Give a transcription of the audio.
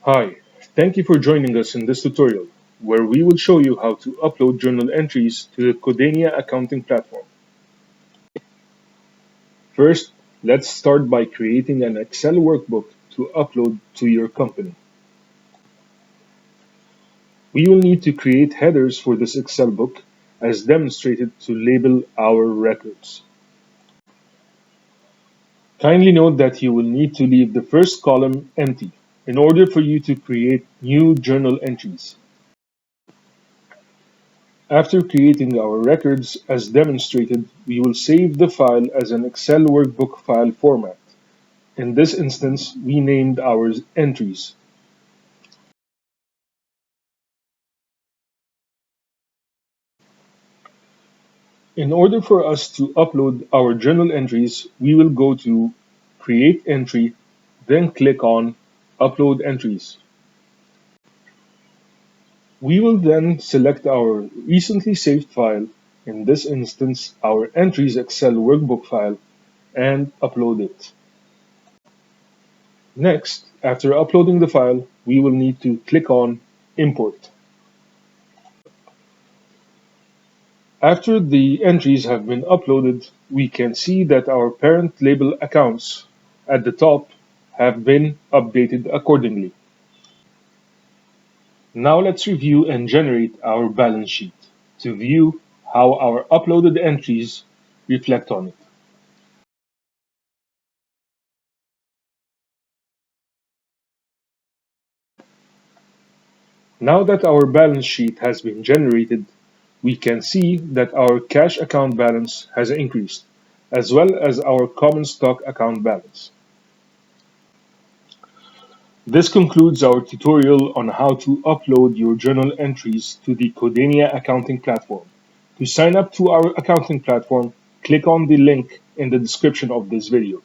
Hi, thank you for joining us in this tutorial, where we will show you how to upload journal entries to the Codania accounting platform. First, let's start by creating an Excel workbook to upload to your company. We will need to create headers for this Excel book as demonstrated to label our records. Kindly note that you will need to leave the first column empty in order for you to create new journal entries. After creating our records as demonstrated, we will save the file as an Excel workbook file format. In this instance, we named our entries. In order for us to upload our journal entries, we will go to Create Entry, then click on Upload Entries. We will then select our recently saved file, in this instance our Entries Excel workbook file, and upload it. Next, after uploading the file, we will need to click on Import. After the entries have been uploaded, we can see that our parent label accounts at the top have been updated accordingly. Now let's review and generate our balance sheet to view how our uploaded entries reflect on it. Now that our balance sheet has been generated, we can see that our cash account balance has increased, as well as our common stock account balance. This concludes our tutorial on how to upload your journal entries to the Codania accounting platform. To sign up to our accounting platform, click on the link in the description of this video.